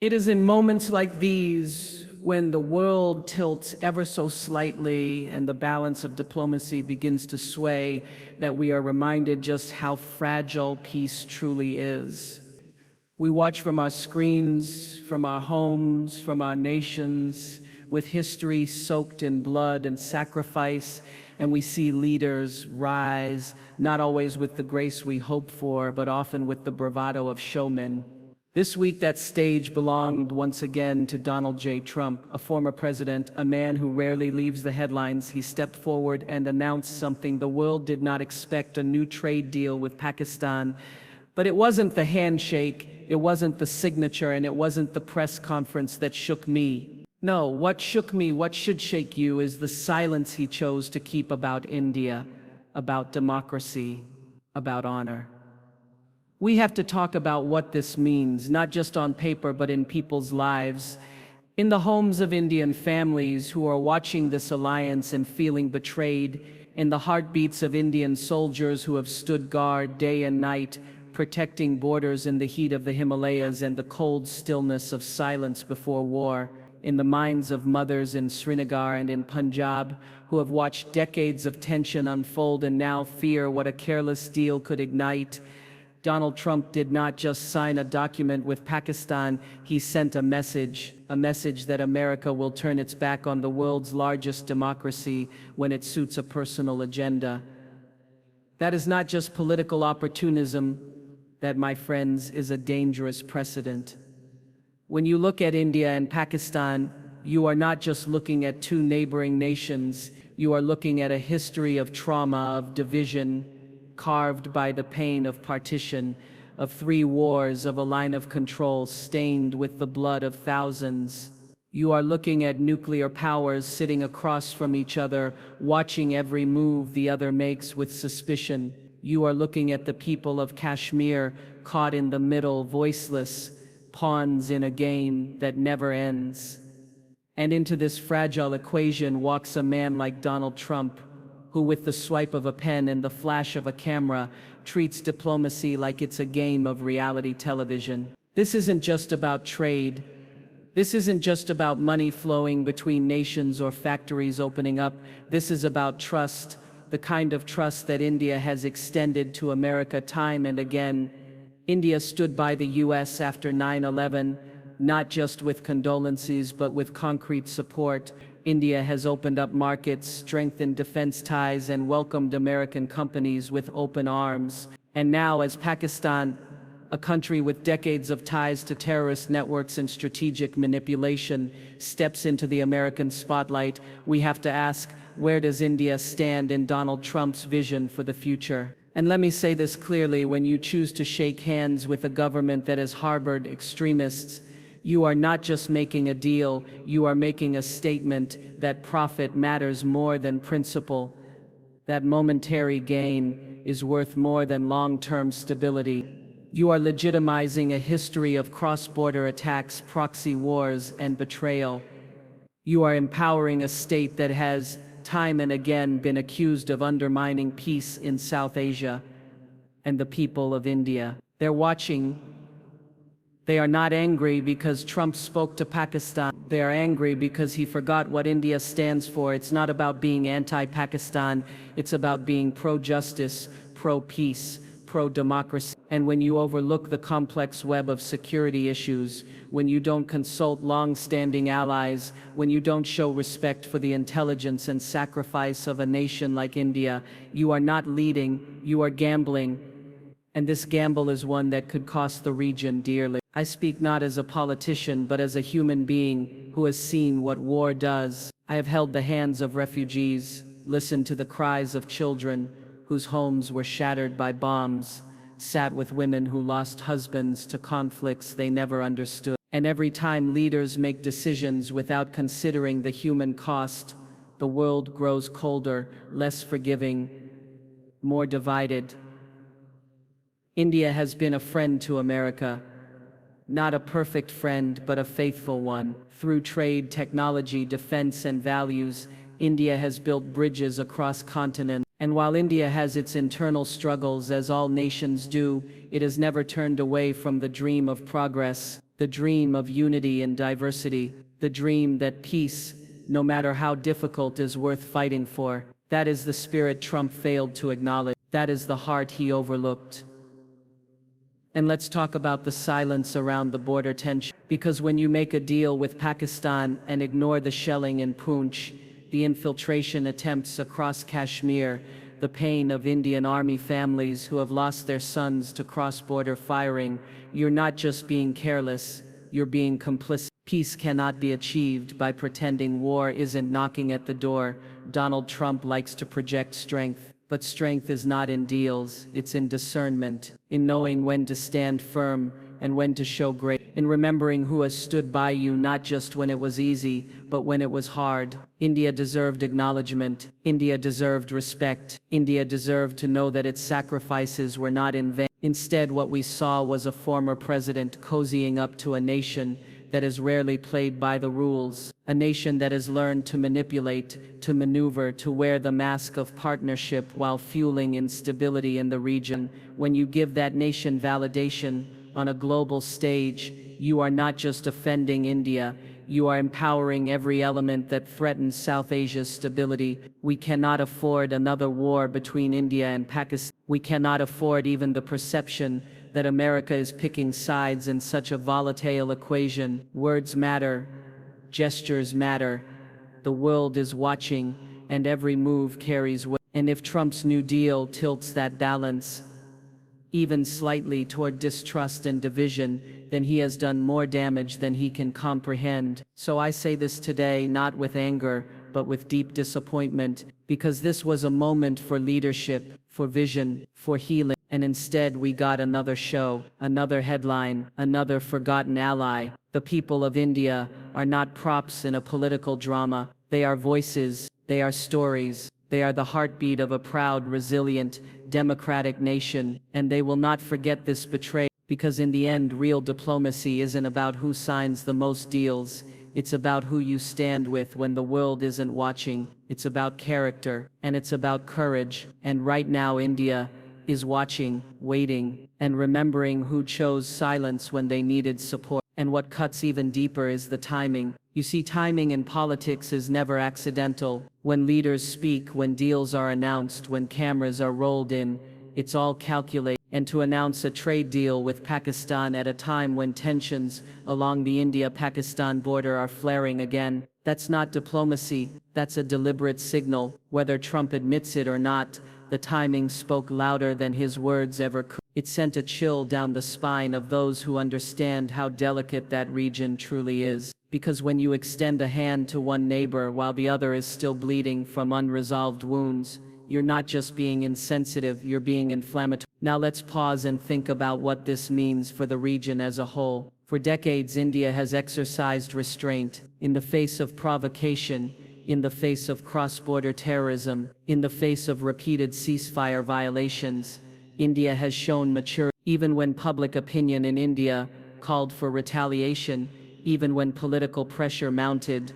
It is in moments like these, when the world tilts ever so slightly and the balance of diplomacy begins to sway, that we are reminded just how fragile peace truly is. We watch from our screens, from our homes, from our nations, with history soaked in blood and sacrifice, and we see leaders rise, not always with the grace we hope for, but often with the bravado of showmen. This week, that stage belonged once again to Donald J. Trump, a former president, a man who rarely leaves the headlines. He stepped forward and announced something the world did not expect: a new trade deal with Pakistan. But it wasn't the handshake, it wasn't the signature, and it wasn't the press conference that shook me. No, what shook me, what should shake you, is the silence he chose to keep about India, about democracy, about honor. We have to talk about what this means, not just on paper, but in people's lives, in the homes of Indian families who are watching this alliance and feeling betrayed, in the heartbeats of Indian soldiers who have stood guard day and night, protecting borders in the heat of the Himalayas and the cold stillness of silence before war, in the minds of mothers in Srinagar and in Punjab who have watched decades of tension unfold and now fear what a careless deal could ignite. Donald Trump did not just sign a document with Pakistan, he sent a message that America will turn its back on the world's largest democracy when it suits a personal agenda. That is not just political opportunism. That, my friends, is a dangerous precedent. When you look at India and Pakistan, you are not just looking at two neighboring nations, you are looking at a history of trauma, of division, carved by the pain of partition, of 3 wars, of a line of control stained with the blood of thousands. You are looking at nuclear powers sitting across from each other, watching every move the other makes with suspicion. You are looking at the people of Kashmir, caught in the middle, voiceless, pawns in a game that never ends. And into this fragile equation walks a man like Donald Trump, who with the swipe of a pen and the flash of a camera treats diplomacy like it's a game of reality television. This isn't just about trade. This isn't just about money flowing between nations or factories opening up. This is about trust, the kind of trust that India has extended to America time and again. India stood by the U.S. after 9/11, not just with condolences, but with concrete support. India has opened up markets, strengthened defense ties, and welcomed American companies with open arms. And now, as Pakistan, a country with decades of ties to terrorist networks and strategic manipulation, steps into the American spotlight, we have to ask, where does India stand in Donald Trump's vision for the future? And let me say this clearly: when you choose to shake hands with a government that has harbored extremists, you are not just making a deal, you are making a statement that profit matters more than principle, that momentary gain is worth more than long-term stability. You are legitimizing a history of cross-border attacks, proxy wars, and betrayal. You are empowering a state that has, time and again, been accused of undermining peace in South Asia. And the people of India, they're watching. They are not angry because Trump spoke to Pakistan. They are angry because he forgot what India stands for. It's not about being anti-Pakistan. It's about being pro-justice, pro-peace, pro-democracy. And when you overlook the complex web of security issues, when you don't consult long-standing allies, when you don't show respect for the intelligence and sacrifice of a nation like India, you are not leading, you are gambling. And this gamble is one that could cost the region dearly. I speak not as a politician, but as a human being who has seen what war does. I have held the hands of refugees, listened to the cries of children whose homes were shattered by bombs, sat with women who lost husbands to conflicts they never understood. And every time leaders make decisions without considering the human cost, the world grows colder, less forgiving, more divided. India has been a friend to America. Not a perfect friend, but a faithful one. Through trade, technology, defense, and values, India has built bridges across continents. And while India has its internal struggles, as all nations do, it has never turned away from the dream of progress. the dream of unity and diversity, the dream that peace, no matter how difficult, is worth fighting for. That is the spirit Trump failed to acknowledge. That is the heart he overlooked. And let's talk about the silence around the border tension. Because when you make a deal with Pakistan and ignore the shelling in Poonch, the infiltration attempts across Kashmir, the pain of Indian Army families who have lost their sons to cross-border firing, you're not just being careless, you're being complicit. Peace cannot be achieved by pretending war isn't knocking at the door. Donald Trump likes to project strength, but strength is not in deals, it's in discernment, in knowing when to stand firm and when to show grace, in remembering who has stood by you not just when it was easy, but when it was hard. India deserved acknowledgement. India deserved respect. India deserved to know that its sacrifices were not in vain. Instead, what we saw was a former president cozying up to a nation that has rarely played by the rules, a nation that has learned to manipulate, to maneuver, to wear the mask of partnership while fueling instability in the region. When you give that nation validation on a global stage, you are not just offending India, you are empowering every element that threatens South Asia's stability. We cannot afford another war between India and Pakistan. We cannot afford even the perception that America is picking sides in such a volatile equation. Words matter, gestures matter, the world is watching, and every move carries weight. And if Trump's New Deal tilts that balance, even slightly, toward distrust and division, then he has done more damage than he can comprehend. So I say this today not with anger, but with deep disappointment, because this was a moment for leadership, for vision, for healing. And instead we got another show, another headline, another forgotten ally. The people of India are not props in a political drama. They are voices, they are stories, they are the heartbeat of a proud, resilient, democratic nation, and they will not forget this betrayal, because in the end, real diplomacy isn't about who signs the most deals. It's about who you stand with when the world isn't watching. It's about character, and it's about courage. And right now, India is watching, waiting, and remembering who chose silence when they needed support. And what cuts even deeper is the timing. You see, timing in politics is never accidental. When leaders speak, when deals are announced, when cameras are rolled in, it's all calculated. And to announce a trade deal with Pakistan at a time when tensions along the India-Pakistan border are flaring again, that's not diplomacy, that's a deliberate signal. Whether Trump admits it or not, the timing spoke louder than his words ever could. It sent a chill down the spine of those who understand how delicate that region truly is. Because when you extend a hand to one neighbor while the other is still bleeding from unresolved wounds, you're not just being insensitive, you're being inflammatory. Now let's pause and think about what this means for the region as a whole. For decades, India has exercised restraint in the face of provocation, in the face of cross-border terrorism, in the face of repeated ceasefire violations. India has shown maturity. Even when public opinion in India called for retaliation, even when political pressure mounted,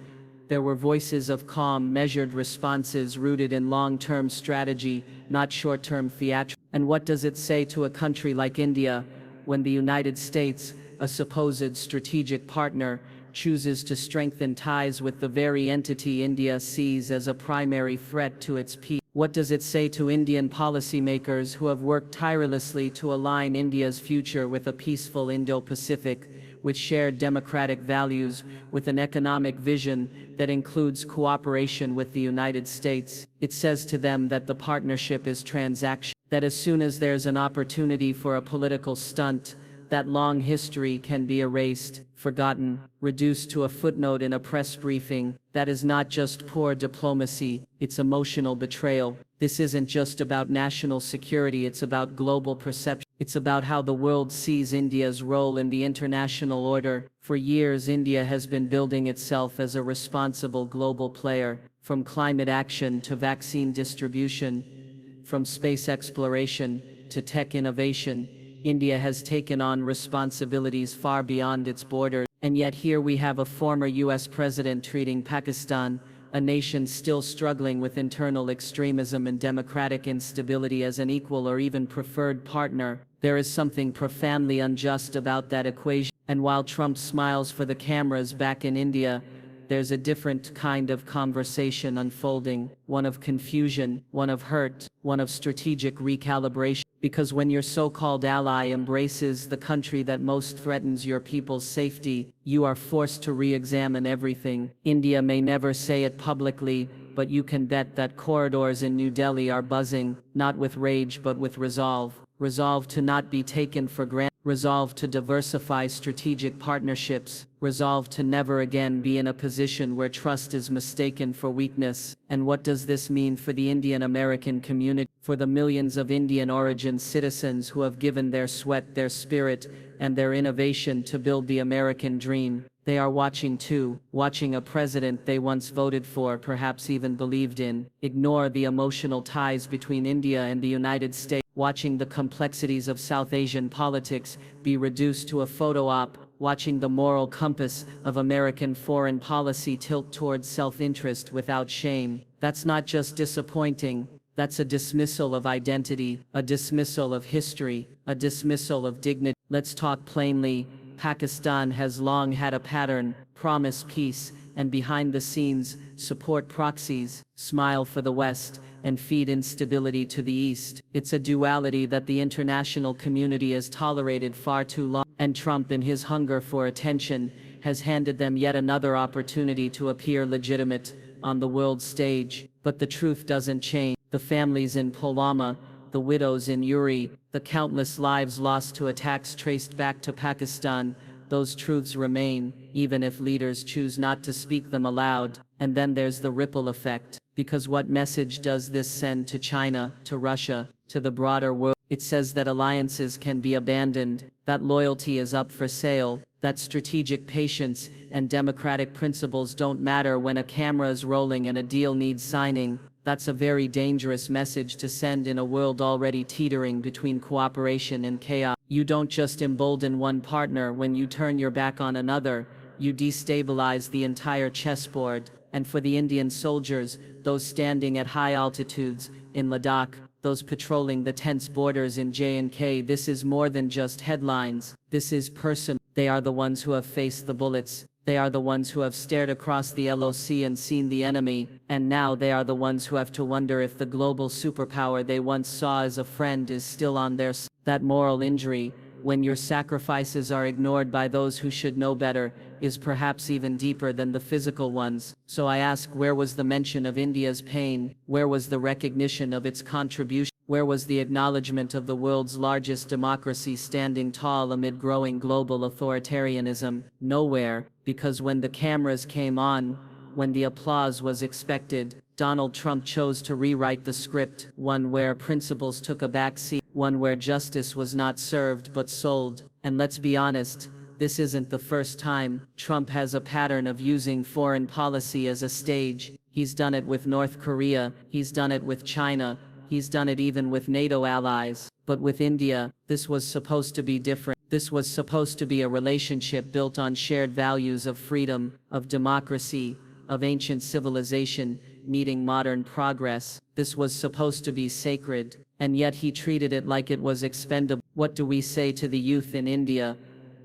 there were voices of calm, measured responses rooted in long-term strategy, not short-term theatrics. And what does it say to a country like India when the United States, a supposed strategic partner, chooses to strengthen ties with the very entity India sees as a primary threat to its peace? What does it say to Indian policymakers who have worked tirelessly to align India's future with a peaceful Indo-Pacific, with shared democratic values, with an economic vision that includes cooperation with the United States? It says to them that the partnership is transactional, that as soon as there's an opportunity for a political stunt, that long history can be erased, forgotten, reduced to a footnote in a press briefing. That is not just poor diplomacy, it's emotional betrayal. This isn't just about national security, it's about global perception. It's about how the world sees India's role in the international order. For years, India has been building itself as a responsible global player, from climate action to vaccine distribution, from space exploration to tech innovation. India has taken on responsibilities far beyond its borders, and yet here we have a former U.S. president treating Pakistan, a nation still struggling with internal extremism and democratic instability, as an equal or even preferred partner. There is something profoundly unjust about that equation. And while Trump smiles for the cameras back in India, there's a different kind of conversation unfolding, one of confusion, one of hurt, one of strategic recalibration. Because when your so-called ally embraces the country that most threatens your people's safety, you are forced to re-examine everything. India may never say it publicly, but you can bet that corridors in New Delhi are buzzing, not with rage but with resolve. Resolve to not be taken for granted. Resolve to diversify strategic partnerships. Resolve to never again be in a position where trust is mistaken for weakness. And what does this mean for the Indian-American community? For the millions of Indian-origin citizens who have given their sweat, their spirit, and their innovation to build the American dream. They are watching too, watching a president they once voted for, perhaps even believed in, ignore the emotional ties between India and the United States, watching the complexities of South Asian politics be reduced to a photo op, watching the moral compass of American foreign policy tilt towards self-interest without shame. That's not just disappointing, that's a dismissal of identity, a dismissal of history, a dismissal of dignity. Let's talk plainly. Pakistan has long had a pattern: promise peace, and behind the scenes, support proxies, smile for the West, and feed instability to the East. It's a duality that the international community has tolerated far too long, and Trump, in his hunger for attention, has handed them yet another opportunity to appear legitimate on the world stage. But the truth doesn't change. The families in Pulwama, the widows in Uri, the countless lives lost to attacks traced back to Pakistan, those truths remain, even if leaders choose not to speak them aloud. And then there's the ripple effect. Because what message does this send to China, to Russia, to the broader world? It says that alliances can be abandoned, that loyalty is up for sale, that strategic patience and democratic principles don't matter when a camera is rolling and a deal needs signing. That's a very dangerous message to send in a world already teetering between cooperation and chaos. You don't just embolden one partner when you turn your back on another, you destabilize the entire chessboard. And for the Indian soldiers, those standing at high altitudes in Ladakh, those patrolling the tense borders in J&K, this is more than just headlines. This is personal. They are the ones who have faced the bullets. They are the ones who have stared across the LOC and seen the enemy, and now they are the ones who have to wonder if the global superpower they once saw as a friend is still on their side. That moral injury, when your sacrifices are ignored by those who should know better, is perhaps even deeper than the physical ones. So I ask, where was the mention of India's pain? Where was the recognition of its contribution? Where was the acknowledgement of the world's largest democracy standing tall amid growing global authoritarianism? Nowhere, because when the cameras came on, when the applause was expected, Donald Trump chose to rewrite the script, one where principles took a backseat, one where justice was not served but sold. And let's be honest, this isn't the first time. Trump has a pattern of using foreign policy as a stage. He's done it with North Korea, he's done it with China, he's done it even with NATO allies. But with India, this was supposed to be different. This was supposed to be a relationship built on shared values of freedom, of democracy, of ancient civilization, meeting modern progress. This was supposed to be sacred, and yet he treated it like it was expendable. What do we say to the youth in India,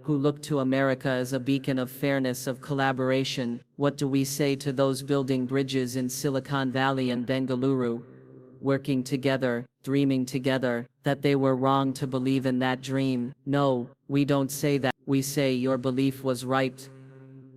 who look to America as a beacon of fairness, of collaboration? What do we say to those building bridges in Silicon Valley and Bengaluru, working together, dreaming together, that they were wrong to believe in that dream? No, we don't say that. We say your belief was right,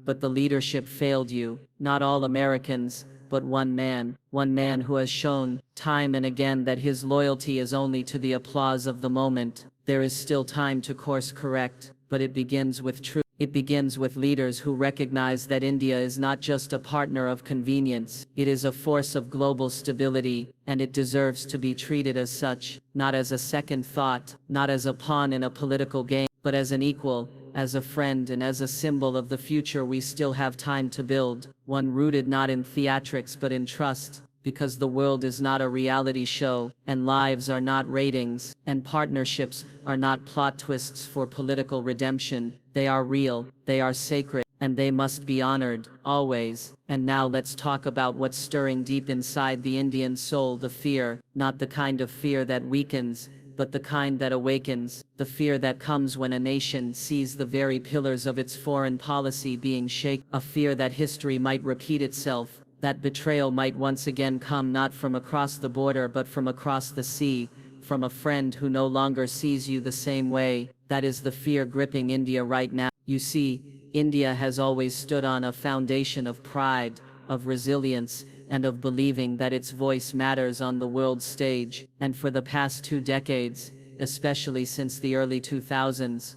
but the leadership failed you. Not all Americans, but one man who has shown time and again that his loyalty is only to the applause of the moment. There is still time to course correct, but it begins with truth. It begins with leaders who recognize that India is not just a partner of convenience, it is a force of global stability, and it deserves to be treated as such, not as a second thought, not as a pawn in a political game, but as an equal, as a friend, and as a symbol of the future we still have time to build, one rooted not in theatrics but in trust. Because the world is not a reality show, and lives are not ratings, and partnerships are not plot twists for political redemption. They are real, they are sacred, and they must be honored, always. And now let's talk about what's stirring deep inside the Indian soul, the fear, not the kind of fear that weakens, but the kind that awakens, the fear that comes when a nation sees the very pillars of its foreign policy being shaken, a fear that history might repeat itself, that betrayal might once again come not from across the border but from across the sea, from a friend who no longer sees you the same way. That is the fear gripping India right now. You see, India has always stood on a foundation of pride, of resilience, and of believing that its voice matters on the world stage. And for the past 2 decades, especially since the early 2000s,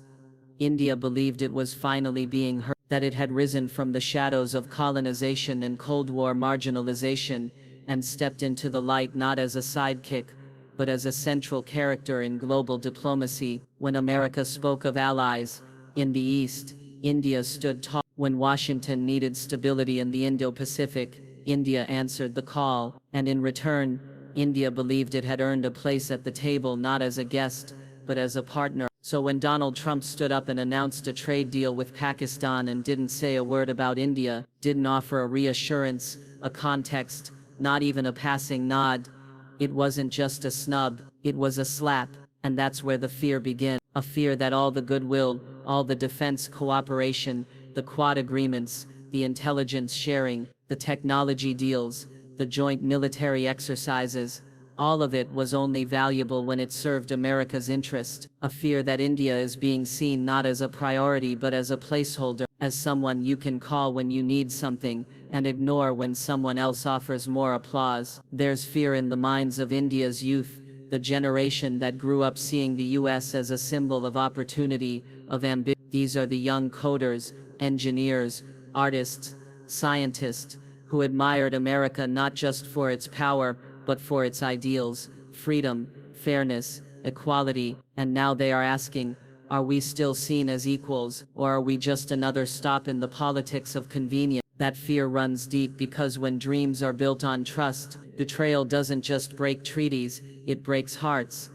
India believed it was finally being heard, that it had risen from the shadows of colonization and Cold War marginalization, and stepped into the light not as a sidekick, but as a central character in global diplomacy. When America spoke of allies in the East, India stood tall. When Washington needed stability in the Indo-Pacific, India answered the call, and in return, India believed it had earned a place at the table not as a guest, but as a partner. So when Donald Trump stood up and announced a trade deal with Pakistan and didn't say a word about India, didn't offer a reassurance, a context, not even a passing nod, it wasn't just a snub, it was a slap, and that's where the fear began. A fear that all the goodwill, all the defense cooperation, the Quad agreements, the intelligence sharing, the technology deals, the joint military exercises, all of it was only valuable when it served America's interest. A fear that India is being seen not as a priority but as a placeholder, as someone you can call when you need something, and ignore when someone else offers more applause. There's fear in the minds of India's youth, the generation that grew up seeing the U.S. as a symbol of opportunity, of ambition. These are the young coders, engineers, artists, scientists, who admired America not just for its power, but for its ideals, freedom, fairness, equality, and now they are asking, are we still seen as equals, or are we just another stop in the politics of convenience? That fear runs deep because when dreams are built on trust, betrayal doesn't just break treaties, it breaks hearts.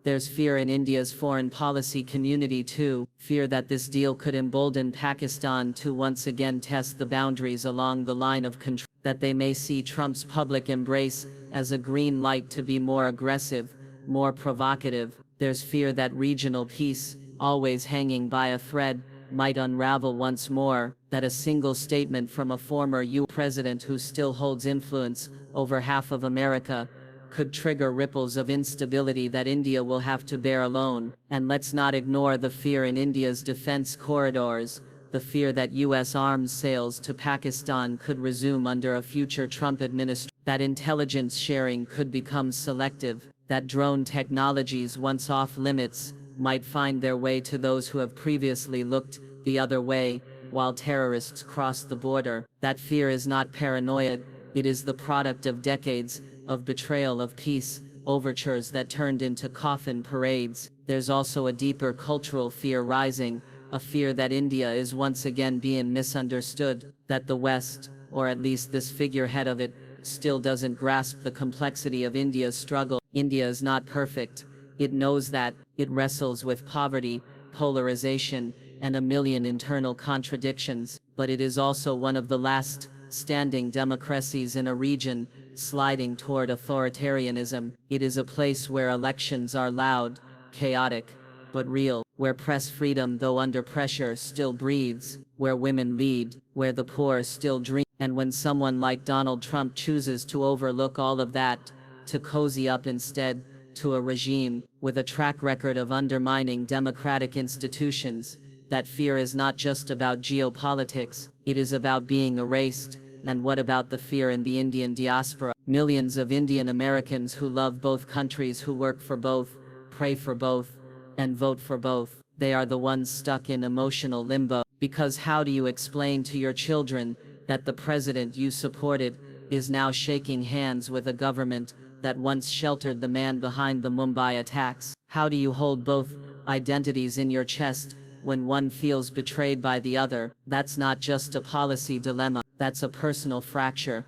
There's fear in India's foreign policy community too, fear that this deal could embolden Pakistan to once again test the boundaries along the line of control, that they may see Trump's public embrace as a green light to be more aggressive, more provocative. There's fear that regional peace, always hanging by a thread, might unravel once more, that a single statement from a former U.S. president who still holds influence over half of America could trigger ripples of instability that India will have to bear alone. And let's not ignore the fear in India's defense corridors, the fear that U.S. arms sales to Pakistan could resume under a future Trump administration, that intelligence sharing could become selective, that drone technologies once off limits might find their way to those who have previously looked the other way while terrorists cross the border. That fear is not paranoia, it is the product of decades of betrayal of peace, overtures that turned into coffin parades. There's also a deeper cultural fear rising, a fear that India is once again being misunderstood, that the West, or at least this figurehead of it, still doesn't grasp the complexity of India's struggle. India is not perfect. It knows that. It wrestles with poverty, polarization, and a million internal contradictions, but it is also one of the last standing democracies in a region sliding toward authoritarianism. It is a place where elections are loud, chaotic, but real, where press freedom, though under pressure, still breathes, where women lead, where the poor still dream. And when someone like Donald Trump chooses to overlook all of that, to cozy up instead to a regime with a track record of undermining democratic institutions, that fear is not just about geopolitics, it is about being erased. And what about the fear in the Indian diaspora? Millions of Indian Americans who love both countries, who work for both, pray for both, and vote for both. They are the ones stuck in emotional limbo. Because how do you explain to your children that the president you supported is now shaking hands with a government that once sheltered the man behind the Mumbai attacks? How do you hold both identities in your chest when one feels betrayed by the other? That's not just a policy dilemma, that's a personal fracture.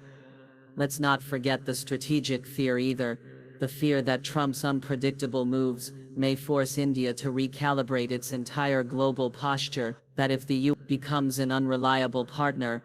Let's not forget the strategic fear either, the fear that Trump's unpredictable moves may force India to recalibrate its entire global posture, that if the U.S. becomes an unreliable partner,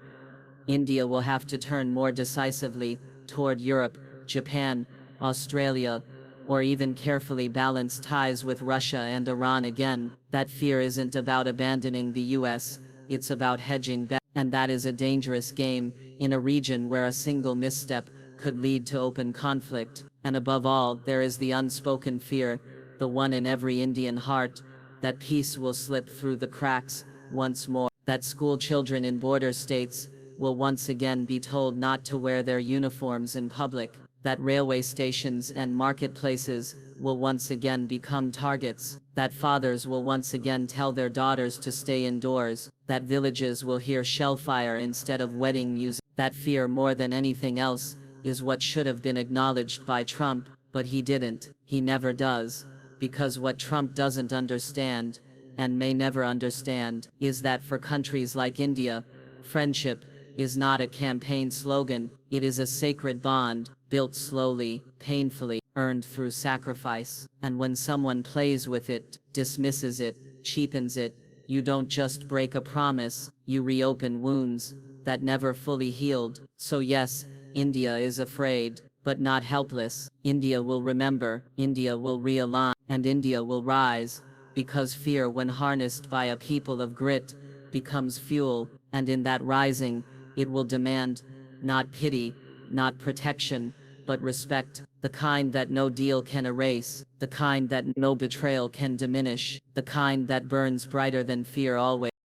India will have to turn more decisively toward Europe, Japan, Australia, or even carefully balance ties with Russia and Iran again. That fear isn't about abandoning the US, it's about hedging back, and that is a dangerous game, in a region where a single misstep could lead to open conflict. And above all, there is the unspoken fear, the one in every Indian heart, that peace will slip through the cracks once more, that school children in border states will once again be told not to wear their uniforms in public, that railway stations and marketplaces will once again become targets, that fathers will once again tell their daughters to stay indoors, that villages will hear shellfire instead of wedding music. That fear, more than anything else, is what should have been acknowledged by Trump, but he didn't. He never does. Because what Trump doesn't understand, and may never understand, is that for countries like India, friendship is not a campaign slogan, it is a sacred bond, built slowly, painfully, earned through sacrifice. And when someone plays with it, dismisses it, cheapens it, you don't just break a promise, you reopen wounds that never fully healed. So yes, India is afraid, but not helpless. India will remember, India will realign, and India will rise, because fear, when harnessed by a people of grit, becomes fuel, and in that rising, it will demand not pity, not protection, but respect, the kind that no deal can erase, the kind that no betrayal can diminish, the kind that burns brighter than fear always.